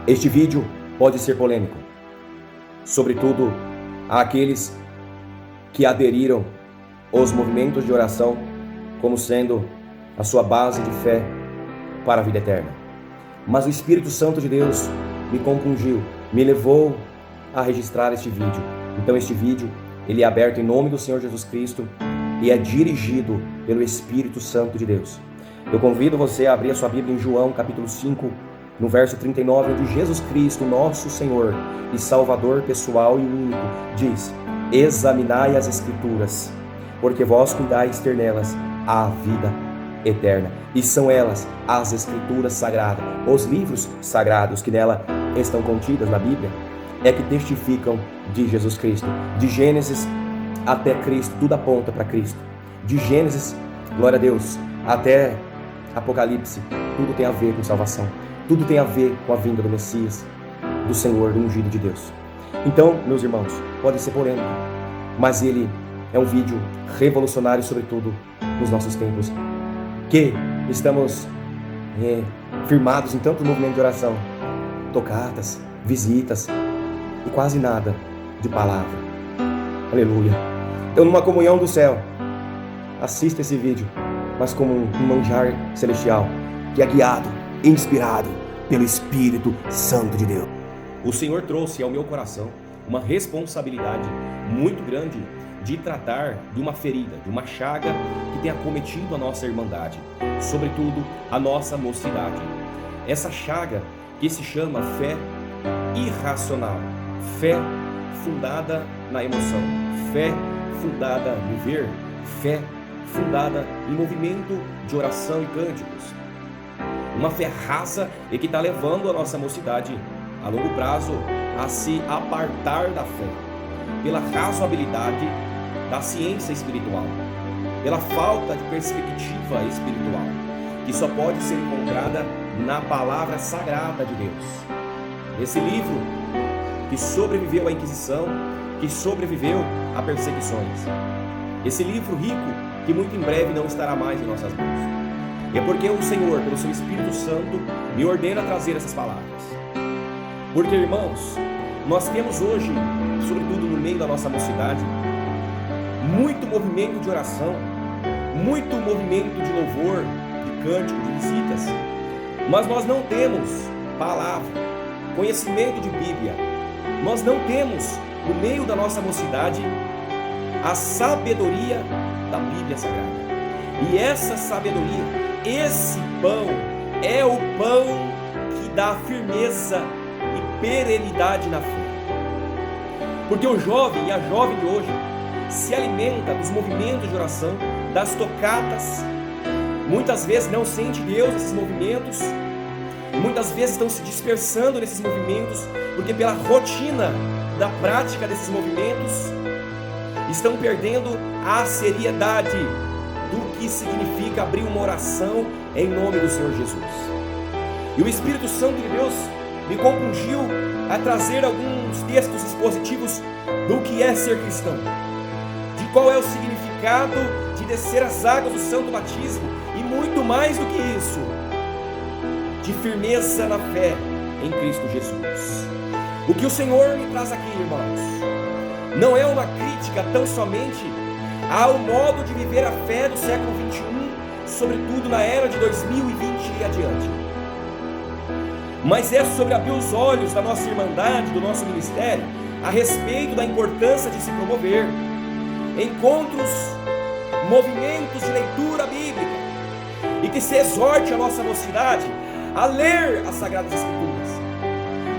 Este vídeo pode ser polêmico, sobretudo àqueles que aderiram aos movimentos de oração como sendo a sua base de fé para a vida eterna. Mas o Espírito Santo de Deus me compungiu, me levou a registrar este vídeo. Então este vídeo, ele é aberto em nome do Senhor Jesus Cristo e é dirigido pelo Espírito Santo de Deus. Eu convido você a abrir a sua Bíblia em João capítulo 5, no verso 39, onde Jesus Cristo, nosso Senhor e Salvador pessoal e único, diz: examinai as Escrituras, porque vós cuidais ter nelas a vida eterna. E são elas, as Escrituras sagradas, os livros sagrados que nela estão contidas na Bíblia, é que testificam de Jesus Cristo. De Gênesis até Cristo, tudo aponta para Cristo. De Gênesis, glória a Deus, até Apocalipse, tudo tem a ver com salvação. Tudo tem a ver com a vinda do Messias, do Senhor, do ungido de Deus. Então, meus irmãos, pode ser polêmico, mas ele é um vídeo revolucionário, sobretudo nos nossos tempos, que estamos firmados em tanto movimento de oração, tocatas, visitas e quase nada de palavra. Aleluia. Então, numa comunhão do céu, assista esse vídeo, mas como um manjar celestial, que é guiado, inspirado pelo Espírito Santo de Deus. O Senhor trouxe ao meu coração uma responsabilidade muito grande de tratar de uma ferida, de uma chaga que tem acometido a nossa irmandade, sobretudo a nossa mocidade. Essa chaga que se chama fé irracional, fé fundada na emoção, fé fundada no ver, fé fundada em movimento de oração e cânticos. Uma fé rasa e que está levando a nossa mocidade a longo prazo a se apartar da fé, pela razoabilidade da ciência espiritual, pela falta de perspectiva espiritual, que só pode ser encontrada na palavra sagrada de Deus. Esse livro que sobreviveu à Inquisição, que sobreviveu a perseguições. Esse livro rico que muito em breve não estará mais em nossas mãos. É porque o Senhor, pelo seu Espírito Santo, me ordena trazer essas palavras. Porque, irmãos, nós temos hoje, sobretudo no meio da nossa mocidade, muito movimento de oração, muito movimento de louvor, de cântico, de visitas, mas nós não temos palavra, conhecimento de Bíblia. Nós não temos, no meio da nossa mocidade, a sabedoria da Bíblia Sagrada. E essa sabedoria, esse pão, é o pão que dá firmeza e perenidade na fé. Porque o jovem e a jovem de hoje se alimenta dos movimentos de oração, das tocatas. Muitas vezes não sente Deus nesses movimentos. Muitas vezes estão se dispersando nesses movimentos, porque pela rotina da prática desses movimentos, estão perdendo a seriedade do que significa abrir uma oração em nome do Senhor Jesus. E o Espírito Santo de Deus me compungiu a trazer alguns textos expositivos do que é ser cristão, de qual é o significado de descer as águas do santo batismo, e muito mais do que isso, de firmeza na fé em Cristo Jesus. O que o Senhor me traz aqui, irmãos, não é uma crítica tão somente ao modo de viver a fé do século 21, sobretudo na era de 2020 e adiante, mas é sobre abrir os olhos da nossa irmandade, do nosso ministério, a respeito da importância de se promover encontros, movimentos de leitura bíblica, e que se exorte a nossa mocidade a ler as Sagradas Escrituras.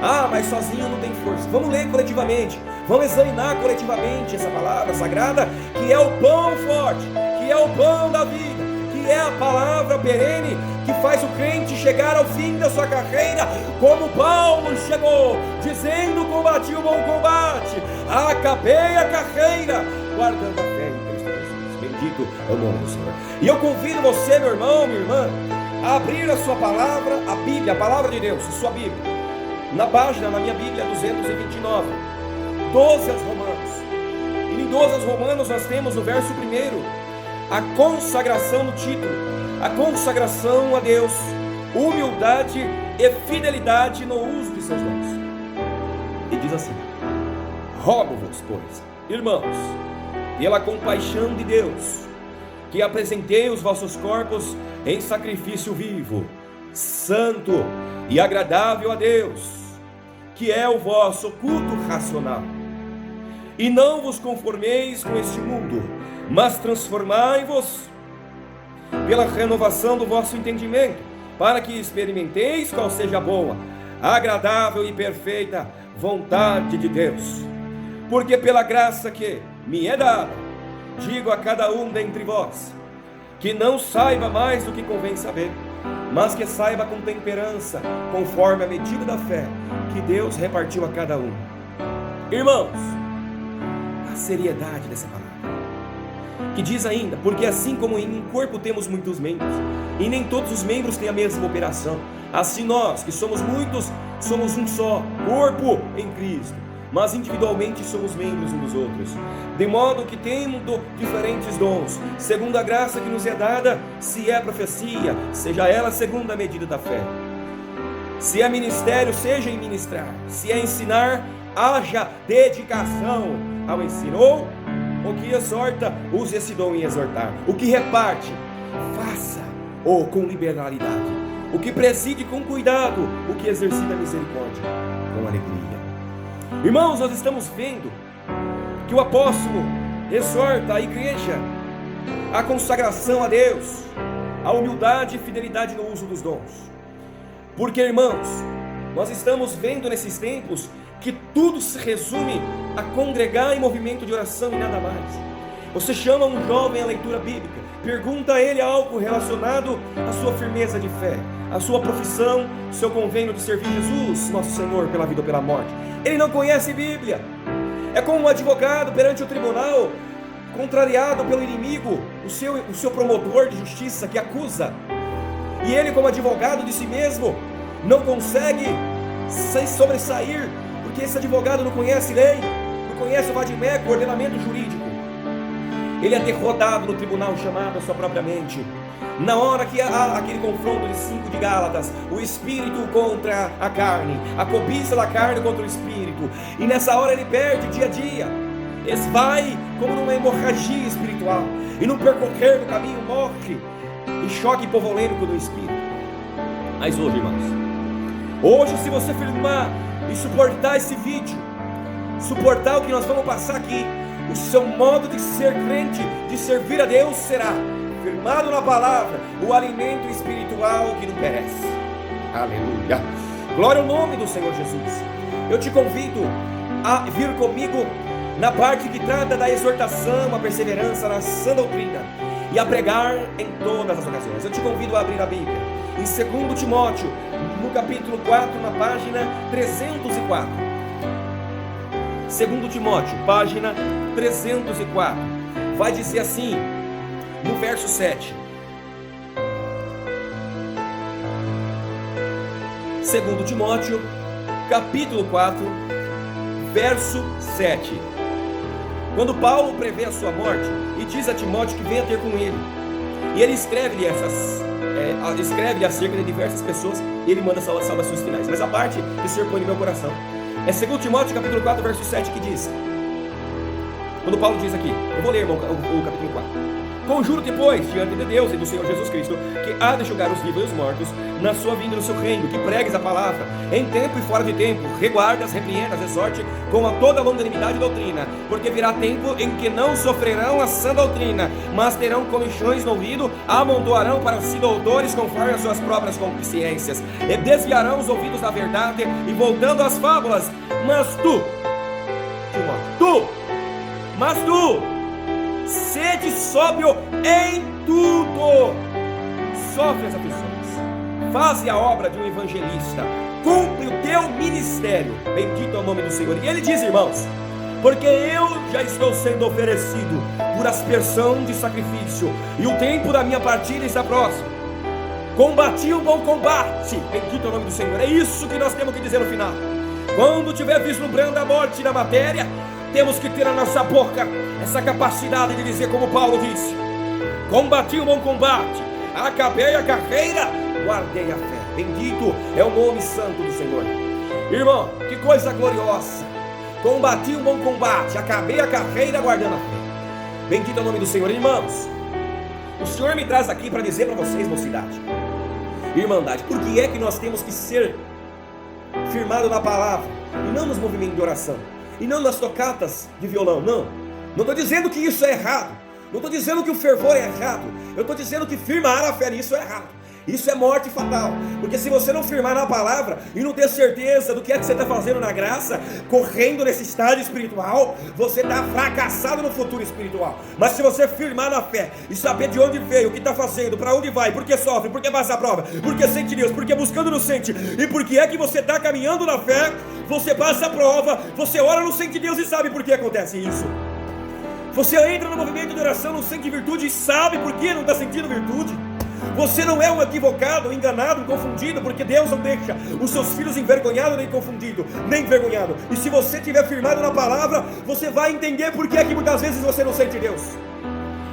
Ah, mas sozinho não tem força. Vamos ler coletivamente, vamos examinar coletivamente essa palavra sagrada, que é o pão forte, que é o pão da vida, que é a palavra perene, que faz o crente chegar ao fim da sua carreira, como Paulo chegou, dizendo: combati o bom combate, acabei a carreira, guardando a fé em Cristo Jesus. Bendito é o nome do Senhor. E eu convido você, meu irmão, minha irmã, a abrir a sua palavra, a Bíblia, a palavra de Deus, a sua Bíblia, na página, na minha Bíblia, 229, 12 aos Romanos. E em 12 aos Romanos nós temos no verso 1, a consagração no título, a consagração a Deus, humildade e fidelidade no uso de seus dons. E diz assim: rogo-vos, pois, irmãos, pela compaixão de Deus, que apresentei os vossos corpos em sacrifício vivo, santo e agradável a Deus, que é o vosso culto racional. E não vos conformeis com este mundo, mas transformai-vos pela renovação do vosso entendimento, para que experimenteis qual seja a boa, agradável e perfeita vontade de Deus. Porque pela graça que me é dada, digo a cada um dentre vós, que não saiba mais do que convém saber, mas que saiba com temperança, conforme a medida da fé que Deus repartiu a cada um. Irmãos, a seriedade dessa palavra, que diz ainda: porque assim como em um corpo temos muitos membros, e nem todos os membros têm a mesma operação, assim nós, que somos muitos, somos um só corpo em Cristo, mas individualmente somos membros uns dos outros, de modo que tendo diferentes dons, segundo a graça que nos é dada, se é profecia, seja ela segundo a medida da fé, se é ministério, seja em ministrar, se é ensinar, haja dedicação ao ensino, ou o que exorta, use esse dom em exortar, o que reparte, faça ou com liberalidade, o que preside com cuidado, o que exercita a misericórdia com alegria. Irmãos, nós estamos vendo que o apóstolo exorta a igreja à consagração a Deus, à humildade e fidelidade no uso dos dons. Porque, irmãos, nós estamos vendo nesses tempos que tudo se resume a congregar em movimento de oração e nada mais. Você chama um jovem à leitura bíblica, pergunta a ele algo relacionado à sua firmeza de fé, à sua profissão, seu convênio de servir Jesus, nosso Senhor, pela vida ou pela morte. Ele não conhece Bíblia. É como um advogado perante o tribunal, contrariado pelo inimigo, o seu promotor de justiça que acusa. E ele, como advogado de si mesmo, não consegue se sobressair, porque esse advogado não conhece lei, não conhece o vadimeco, o ordenamento jurídico. Ele é derrotado no tribunal chamado a sua própria mente. Na hora que há aquele confronto de 5 de Gálatas, o espírito contra a carne, a cobiça da carne contra o espírito, e nessa hora ele perde dia a dia, vai como numa hemorragia espiritual, e no percorrer do caminho morre em choque hipovolêmico do espírito. Mas hoje, irmãos, hoje, se você filmar e suportar esse vídeo, suportar o que nós vamos passar aqui, o seu modo de ser crente, de servir a Deus será firmado na palavra, o alimento espiritual que não perece. Aleluia! Glória ao nome do Senhor Jesus. Eu te convido a vir comigo na parte que trata da exortação, a perseverança na sã doutrina e a pregar em todas as ocasiões. Eu te convido a abrir a Bíblia em 2 Timóteo, no capítulo 4, na página 304. 2 Timóteo, página 304. Vai dizer assim, no verso 7. 2 Timóteo, capítulo 4, verso 7. Quando Paulo prevê a sua morte e diz a Timóteo que venha ter com ele, e ele escreve-lhe acerca de diversas pessoas, e ele manda saudações finais. Mas a parte que o Senhor põe no meu coração é 2 Timóteo, capítulo 4, verso 7, que diz, quando Paulo diz aqui, eu vou ler, irmão, o capítulo 4. Conjuro-te, pois, diante de Deus e do Senhor Jesus Cristo, que há de julgar os vivos e os mortos, na sua vinda no seu reino, que pregues a palavra, em tempo e fora de tempo, reguardas, repreendas, exorte, com a toda longanimidade e doutrina, porque virá tempo em que não sofrerão a sã doutrina, mas terão comichões no ouvido, amontoarão para si doutores conforme as suas próprias consciências, e desviarão os ouvidos da verdade, e voltando às fábulas. Mas tu, sede sóbrio em tudo, sofre as aflições, faze a obra de um evangelista, cumpre o teu ministério, bendito é o nome do Senhor. E ele diz, irmãos, porque eu já estou sendo oferecido por aspersão de sacrifício, e o tempo da minha partida está próximo. Combati o bom combate, bendito é o nome do Senhor. É isso que nós temos que dizer no final. Quando estiver vislumbrando a morte na matéria, temos que ter na nossa boca essa capacidade de dizer como Paulo disse: combati o bom combate, acabei a carreira, guardei a fé. Bendito é o nome santo do Senhor. Irmão, que coisa gloriosa. Combati um bom combate, acabei a carreira guardando a fé. Bendito é o nome do Senhor. Irmãos, o Senhor me traz aqui para dizer para vocês, mocidade, irmandade, por que é que nós temos que ser firmado na palavra e não nos movimentos de oração e não nas tocatas de violão? Não estou dizendo que isso é errado, não estou dizendo que o fervor é errado, eu estou dizendo que firmar a fé nisso é errado. Isso é morte fatal, porque se você não firmar na palavra e não ter certeza do que é que você está fazendo na graça, correndo nesse estágio espiritual, você está fracassado no futuro espiritual. Mas se você firmar na fé e saber de onde veio, o que está fazendo, para onde vai, por que sofre, por que passa a prova, por que sente Deus, por que buscando não sente, e por que é que você está caminhando na fé, você passa a prova, você ora, não sente Deus e sabe por que acontece isso. Você entra no movimento de oração, não sente virtude e sabe por que não está sentindo virtude. Você não é um equivocado, um enganado, um confundido, porque Deus não deixa os seus filhos envergonhados, nem confundidos, nem envergonhados. E se você estiver firmado na palavra, você vai entender por que é que muitas vezes você não sente Deus.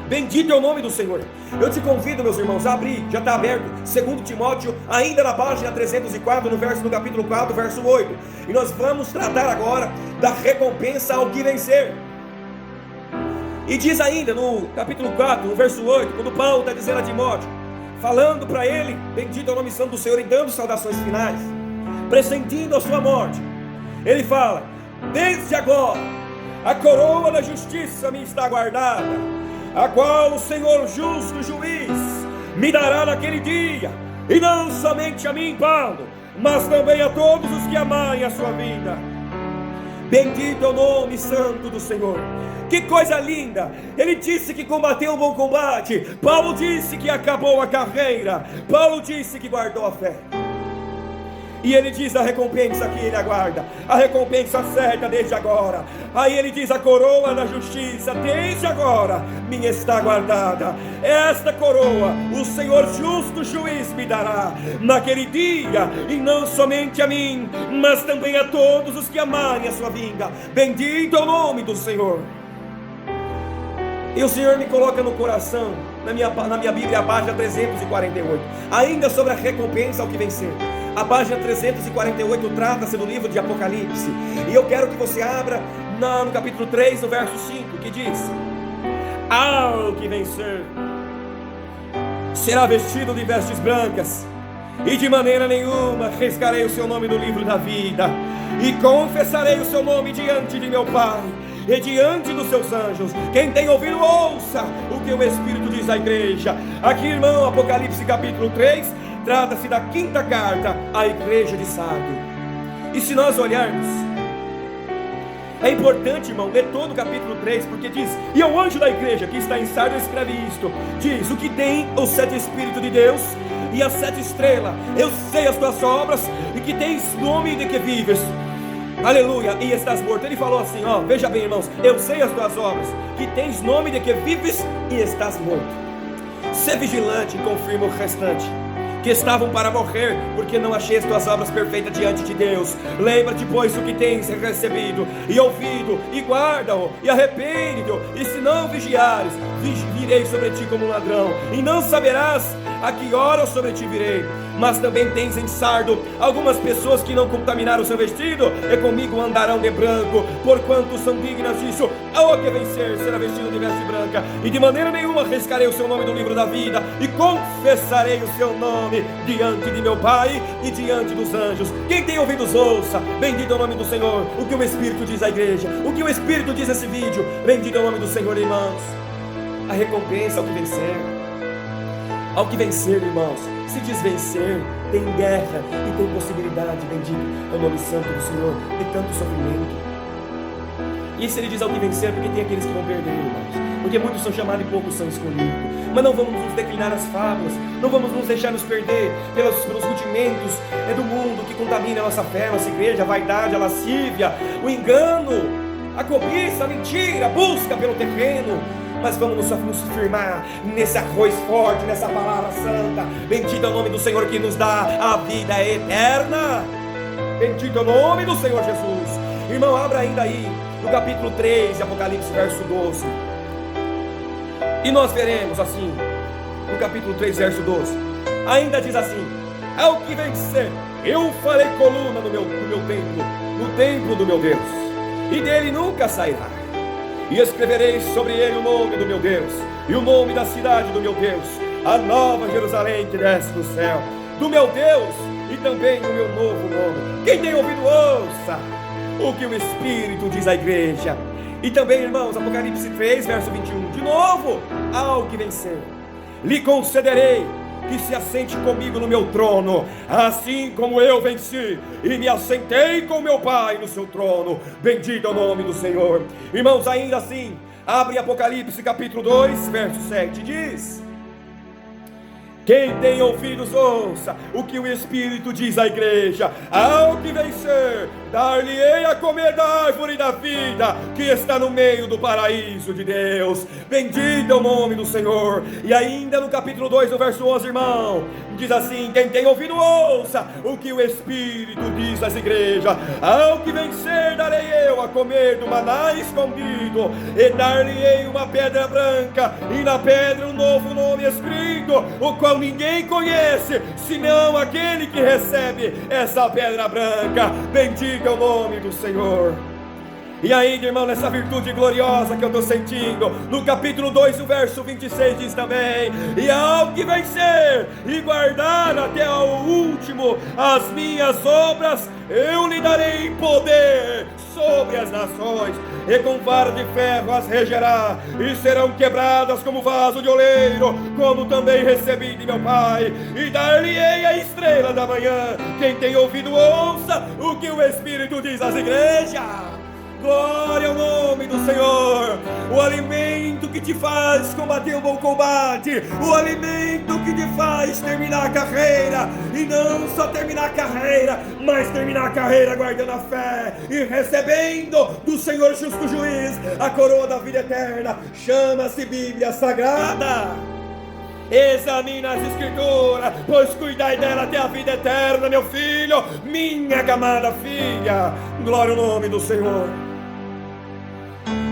Bendito é o nome do Senhor. Eu te convido, meus irmãos, a abrir, já está aberto, 2 Timóteo, ainda na página 304, no capítulo 4, verso 8. E nós vamos tratar agora da recompensa ao que vencer. E diz ainda no capítulo 4, no verso 8, quando Paulo está dizendo a Timóteo, falando para ele, bendito é o nome santo do Senhor, e dando saudações finais, pressentindo a sua morte, ele fala: desde agora a coroa da justiça me está guardada, a qual o Senhor justo juiz me dará naquele dia, e não somente a mim, Paulo, mas também a todos os que amarem a sua vida. Bendito é o nome santo do Senhor. Que coisa linda! Ele disse que combateu um bom combate. Paulo disse que acabou a carreira. Paulo disse que guardou a fé. E ele diz a recompensa que ele aguarda, a recompensa certa desde agora. Aí ele diz: a coroa da justiça desde agora me está guardada. Esta coroa o Senhor justo juiz me dará naquele dia, e não somente a mim, mas também a todos os que amarem a sua vinda. Bendito é o nome do Senhor. E o Senhor me coloca no coração, na minha Bíblia, a página 348, ainda sobre a recompensa ao que vencer. A página 348 trata-se do livro de Apocalipse. E eu quero que você abra no capítulo 3, no verso 5, que diz: ao que vencer será vestido de vestes brancas, e de maneira nenhuma riscarei o seu nome do livro da vida, e confessarei o seu nome diante de meu Pai e diante dos seus anjos. Quem tem ouvido, ouça o que o Espírito diz à igreja. Aqui, irmão, Apocalipse capítulo 3 trata-se da quinta carta à igreja de Sardo. E se nós olharmos, é importante, irmão, ler todo o capítulo 3, porque diz: e ao anjo da igreja que está em Sardo escreve isto, diz: o que tem os 7 Espíritos de Deus e as 7 estrelas, eu sei as tuas obras, e que tens nome de que vives, aleluia, e estás morto. Ele falou assim, ó, veja bem, irmãos, eu sei as tuas obras, que tens nome de que vives e estás morto. Sê vigilante e confirma o restante, que estavam para morrer, porque não achei as tuas obras perfeitas diante de Deus. Lembra-te, pois, o que tens recebido e ouvido, e guarda-o, e arrepende-te, e se não vigiares, virei sobre ti como um ladrão, e não saberás a que hora eu sobre ti virei. Mas também tens em Sardo algumas pessoas que não contaminaram o seu vestido, e comigo andarão de branco, porquanto são dignas disso. Ao que vencer será vestido de veste branca, e de maneira nenhuma riscarei o seu nome do livro da vida, e confessarei o seu nome diante de meu Pai e diante dos anjos. Quem tem ouvidos, ouça. Bendito é o nome do Senhor. O que o Espírito diz à igreja, o que o Espírito diz nesse vídeo. Bendito é o nome do Senhor, irmãos. A recompensa ao que vencer. Ao que vencer, irmãos, se diz vencer, tem guerra e tem possibilidade. Bendito é o nome santo do Senhor, de tanto sofrimento. E se ele diz ao que vencer, porque tem aqueles que vão perder, irmãos, porque muitos são chamados e poucos são escolhidos. Mas não vamos nos declinar as fábulas, não vamos nos deixar nos perder pelos rudimentos do mundo que contamina a nossa fé, a nossa igreja, a vaidade, a lascívia, o engano, a cobiça, a mentira, a busca pelo terreno. Mas vamos nos firmar nesse arroz forte, nessa palavra santa. Bendito é o nome do Senhor que nos dá a vida eterna. Bendito é o nome do Senhor Jesus. Irmão, abra ainda aí no capítulo 3 de Apocalipse, verso 12. E nós veremos assim, no capítulo 3, verso 12, ainda diz assim: ao que vencer, eu farei coluna no meu templo, no templo do meu Deus, e dele nunca sairá. E escreverei sobre ele o nome do meu Deus, e o nome da cidade do meu Deus, a nova Jerusalém que desce do céu, do meu Deus, e também o meu novo nome. Quem tem ouvido, ouça o que o Espírito diz à igreja. E também, irmãos, Apocalipse 3, verso 21, de novo, ao que vencer, lhe concederei que se assente comigo no meu trono, assim como eu venci e me assentei com meu Pai no seu trono. Bendito é o nome do Senhor. Irmãos, ainda assim, abre Apocalipse capítulo 2, verso 7, diz: quem tem ouvidos, ouça o que o Espírito diz à igreja. Ao que vencer, dar-lhe-ei a comer da árvore da vida, que está no meio do paraíso de Deus. Bendito é o nome do Senhor. E ainda no capítulo 2, no verso 11, irmão, diz assim: quem tem ouvido, ouça o que o Espírito diz às igrejas. Ao que vencer, darei eu a comer do maná escondido, e dar-lhe-ei uma pedra branca, e na pedra um novo nome escrito, o qual ninguém conhece, senão aquele que recebe essa pedra branca. Bendito é o nome do Senhor. E ainda, irmão, nessa virtude gloriosa que eu estou sentindo, no capítulo 2, o verso 26 diz também: e ao que vencer e guardar até o último as minhas obras, eu lhe darei poder sobre as nações, e com vara de ferro as regerá, e serão quebradas como vaso de oleiro, como também recebi de meu Pai, e dar-lhe-ei a estrela da manhã. Quem tem ouvido, ouça o que o Espírito diz às igrejas. Glória ao nome do Senhor. O alimento que te faz combater o bom combate, o alimento que te faz terminar a carreira, e não só terminar a carreira, mas terminar a carreira guardando a fé e recebendo do Senhor justo juiz a coroa da vida eterna. Chama-se Bíblia Sagrada. Examina as Escrituras, pois cuidai dela até a vida eterna, meu filho, minha amada filha. Glória ao nome do Senhor.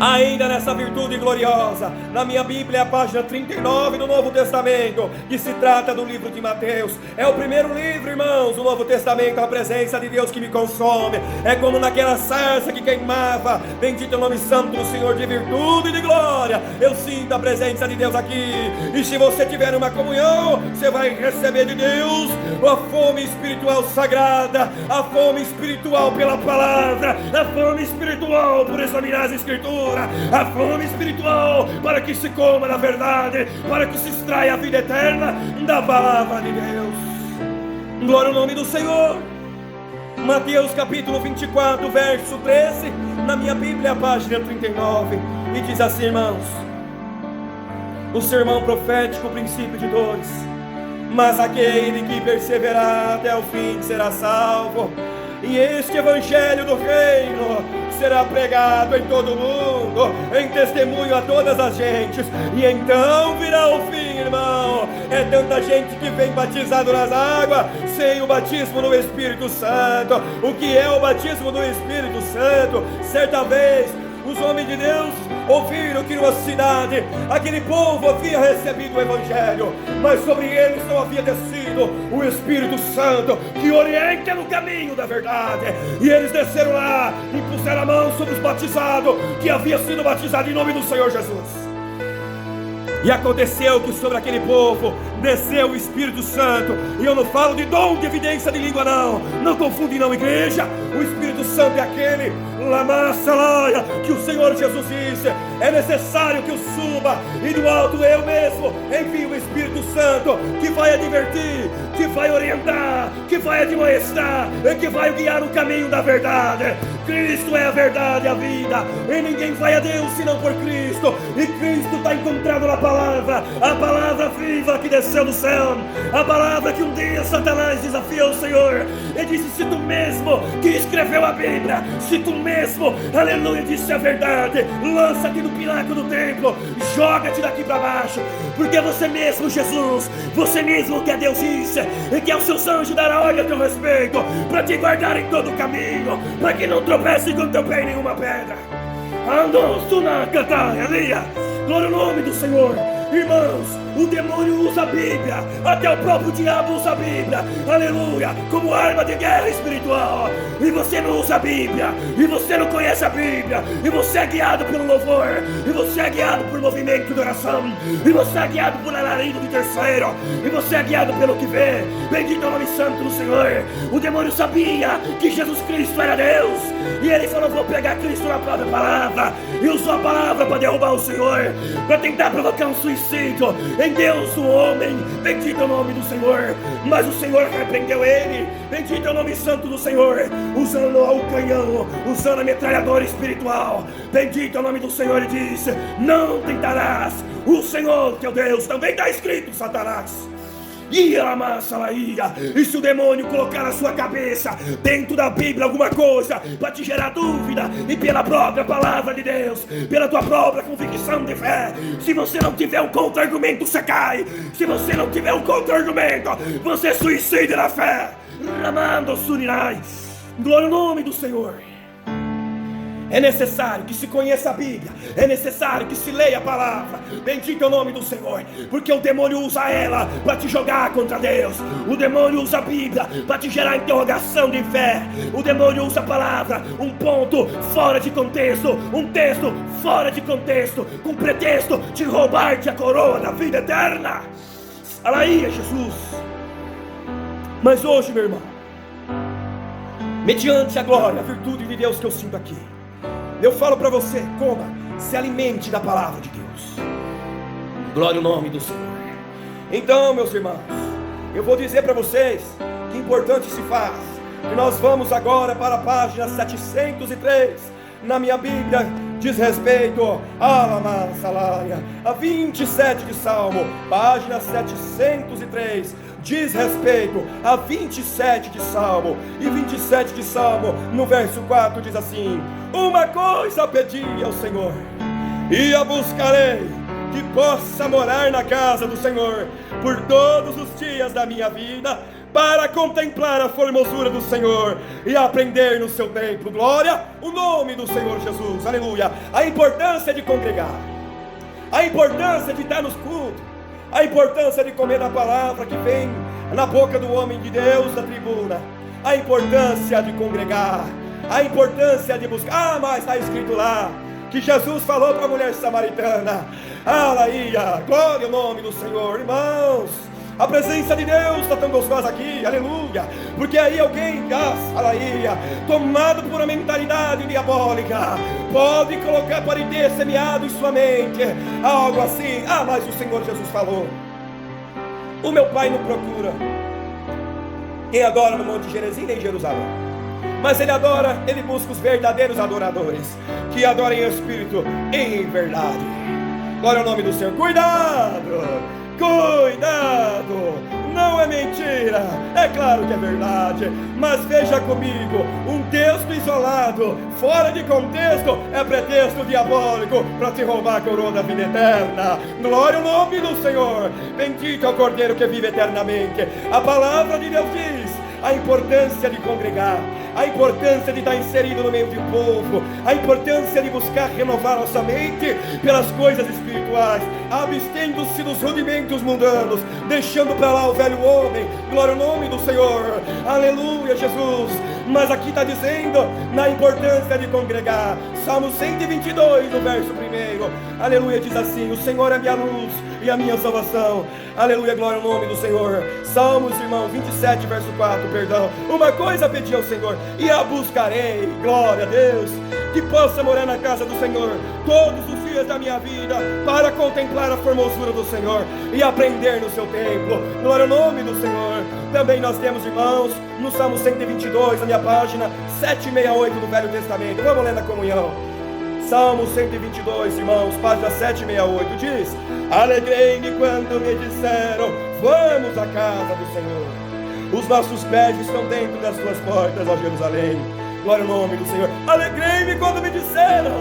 Ainda nessa virtude gloriosa, na minha Bíblia, a página 39 do Novo Testamento, que se trata do livro de Mateus. É o primeiro livro, irmãos, do Novo Testamento, a presença de Deus que me consome. É como naquela sarça que queimava. Bendito é o nome santo do Senhor, de virtude e de glória. Eu sinto a presença de Deus aqui. E se você tiver uma comunhão, você vai receber de Deus a fome espiritual sagrada, a fome espiritual pela palavra, a fome espiritual por examinar as Escrituras, a fome espiritual para que se coma na verdade, para que se extraia a vida eterna da palavra de Deus. Glória ao nome do Senhor. Mateus capítulo 24, verso 13, na minha Bíblia, a página 39, e diz assim, irmãos: o sermão profético, princípio de dores, mas aquele que perseverar até o fim será salvo. E este evangelho do reino será pregado em todo o mundo, em testemunho a todas as gentes, e então virá o fim, irmão. É tanta gente que vem batizado nas águas, sem o batismo no Espírito Santo. O que é o batismo do Espírito Santo? Certa vez, os homens de Deus ouviram que numa cidade aquele povo havia recebido o Evangelho, mas sobre eles não havia descido o Espírito Santo, que orienta no caminho da verdade. E eles desceram lá e puseram a mão sobre os batizados, que havia sido batizado em nome do Senhor Jesus. E aconteceu que sobre aquele povo desceu o Espírito Santo. E eu não falo de dom de evidência de língua, não confunde não, igreja. O Espírito Santo é aquele Lama Salaia, que o Senhor Jesus disse: é necessário que eu suba, e do alto eu mesmo envio o Espírito Santo, que vai advertir, que vai orientar, que vai admoestar, e que vai guiar o caminho da verdade. Cristo é a verdade e a vida, e ninguém vai a Deus senão por Cristo. E Cristo está encontrado na palavra, a palavra viva que desceu do céu, a palavra que um dia Satanás desafiou o Senhor e disse: se tu mesmo que escreveu a Bíblia, se tu mesmo, aleluia, disse a verdade, lança-te no pináculo do templo, joga-te daqui para baixo, porque você mesmo, Jesus, você mesmo que é Deus disse, e que aos seus anjos dará ordem a teu respeito, para te guardar em todo o caminho, para que não tropece com teu pé em nenhuma pedra. Andou, Sunakata, Elia. Glória ao nome do Senhor. Irmãos, o demônio usa a Bíblia, até o próprio diabo usa a Bíblia, aleluia, como arma de guerra espiritual. E você não usa a Bíblia, e você não conhece a Bíblia, e você é guiado pelo louvor, e você é guiado por movimento de oração, e você é guiado por alarido de terceiro, e você é guiado pelo que vê. Bendito é o nome santo do Senhor. O demônio sabia que Jesus Cristo era Deus, e ele falou: vou pegar Cristo na própria palavra, e usou a palavra para derrubar o Senhor, para tentar provocar um suicídio em Deus do homem. Bendito é o nome do Senhor. Mas o Senhor repreendeu ele. Bendito é o nome santo do Senhor, usando o canhão, usando a metralhadora espiritual. Bendito é o nome do Senhor. E disse: não tentarás o Senhor teu Deus. Também está escrito: Satanás, e se o demônio colocar na sua cabeça, dentro da Bíblia, alguma coisa para te gerar dúvida, e pela própria palavra de Deus, pela tua própria convicção de fé, se você não tiver um contra-argumento, você cai. Se você não tiver um contra-argumento, você suicida na fé. Ramando Surinai. Glória ao nome do Senhor. É necessário que se conheça a Bíblia, é necessário que se leia a palavra. Bendito é o nome do Senhor, porque o demônio usa ela para te jogar contra Deus. O demônio usa a Bíblia para te gerar interrogação de fé. O demônio usa a palavra, um ponto fora de contexto, um texto fora de contexto, com pretexto de roubar-te a coroa da vida eterna. Alaia, Jesus. Mas hoje, meu irmão, mediante a glória, a virtude de Deus que eu sinto aqui, eu falo para você: coma, se alimente da palavra de Deus. Glória ao nome do Senhor. Então, meus irmãos, eu vou dizer para vocês que importante se faz, que nós vamos agora para a página 703, na minha Bíblia, diz respeito a 27 de Salmo, página 703, diz respeito a 27 de Salmo, e 27 de Salmo, no verso 4, diz assim: uma coisa pedi ao Senhor, e a buscarei, que possa morar na casa do Senhor por todos os dias da minha vida, para contemplar a formosura do Senhor e aprender no seu templo. Glória ao nome do Senhor Jesus, aleluia. A importância de congregar, a importância de estar nos cultos, a importância de comer a palavra que vem na boca do homem de Deus da tribuna, a importância de congregar, a importância de buscar. Mas está escrito lá que Jesus falou para a mulher samaritana, aleluia, glória ao nome do Senhor. Irmãos, a presença de Deus está tão gostosa aqui, aleluia, porque aí alguém, aleluia, tomado por uma mentalidade diabólica, pode colocar, pode ter semeado em sua mente algo assim: mas o Senhor Jesus falou, o meu Pai não procura quem adora no Monte Gerizim nem em Jerusalém, mas Ele adora, Ele busca os verdadeiros adoradores, que adoram em espírito e em verdade. Glória ao nome do Senhor. Cuidado! Cuidado! Não é mentira, é claro que é verdade, mas veja comigo, um texto isolado, fora de contexto, é pretexto diabólico para te roubar a coroa da vida eterna. Glória ao nome do Senhor. Bendito é o Cordeiro que vive eternamente. A palavra de Deus diz a importância de congregar, a importância de estar inserido no meio de um povo, a importância de buscar renovar nossa mente pelas coisas espirituais, abstendo-se dos rudimentos mundanos, deixando para lá o velho homem. Glória ao nome do Senhor, aleluia, Jesus. Mas aqui está dizendo na importância de congregar. Salmo 122, no verso 1, aleluia, diz assim: o Senhor é minha luz e a minha salvação, aleluia, glória ao nome do Senhor. Salmos, irmão, 27, verso 4, perdão. Uma coisa pedi ao Senhor, e a buscarei, glória a Deus, que possa morar na casa do Senhor todos os dias da minha vida, para contemplar a formosura do Senhor e aprender no seu templo. Glória ao nome do Senhor. Também nós temos, irmãos, no Salmo 122, na minha página 768 do Velho Testamento. Vamos ler na comunhão. Salmo 122, irmãos, página 768, diz: alegrei-me quando me disseram, vamos à casa do Senhor. Os nossos pés estão dentro das tuas portas, ó Jerusalém. Glória ao nome do Senhor. Alegrei-me quando me disseram,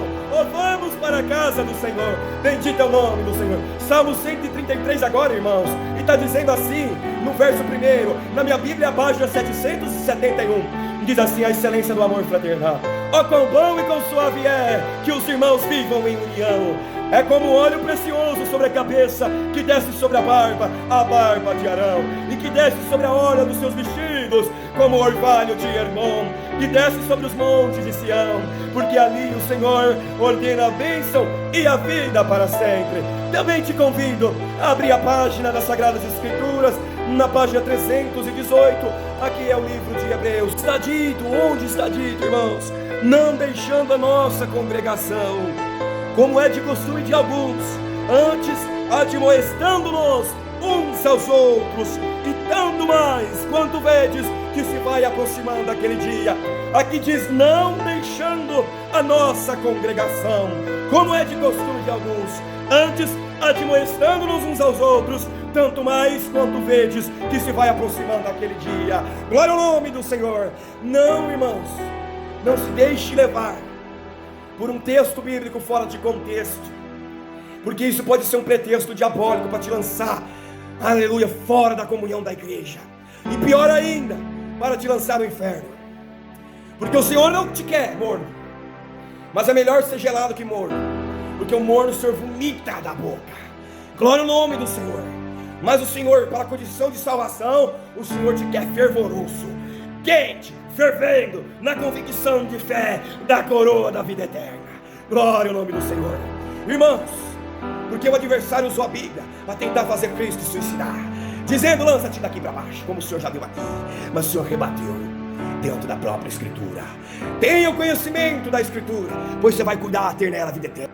vamos para a casa do Senhor. Bendito é o nome do Senhor. Salmo 133 agora, irmãos, e está dizendo assim, no verso 1, na minha Bíblia, página 771. Diz assim: a excelência do amor fraternal. Ó, quão bom e quão suave é que os irmãos vivam em união. É como óleo precioso sobre a cabeça, que desce sobre a barba de Arão, e que desce sobre a orla dos seus vestidos, como o orvalho de Hermon, que desce sobre os montes de Sião, porque ali o Senhor ordena a bênção e a vida para sempre. Também te convido a abrir a página das Sagradas Escrituras, na página 318, aqui é o livro de Hebreus. Está dito, onde está dito, irmãos? Não deixando a nossa congregação, como é de costume de alguns, antes admoestando-nos uns aos outros, e tanto mais quanto vedes que se vai aproximando aquele dia. Aqui diz: não deixando a nossa congregação, como é de costume de alguns, antes admoestando-nos uns aos outros, tanto mais quanto vedes que se vai aproximando aquele dia. Glória ao nome do Senhor. Não, irmãos, não se deixe levar por um texto bíblico fora de contexto, porque isso pode ser um pretexto diabólico para te lançar, aleluia, fora da comunhão da igreja, e pior ainda, para te lançar no inferno. Porque o Senhor não te quer morno, mas é melhor ser gelado que morno, porque o morno o Senhor vomita da boca. Glória ao nome do Senhor. Mas o Senhor, para a condição de salvação, o Senhor te quer fervoroso, quente, fervendo, na convicção de fé da coroa da vida eterna. Glória ao nome do Senhor. Irmãos, porque o adversário usou a Bíblia para tentar fazer Cristo se suicidar, dizendo: lança-te daqui para baixo, como o Senhor já deu aqui. Mas o Senhor rebateu dentro da própria Escritura. Tenha o conhecimento da Escritura, pois você vai cuidar, ter nela a vida eterna.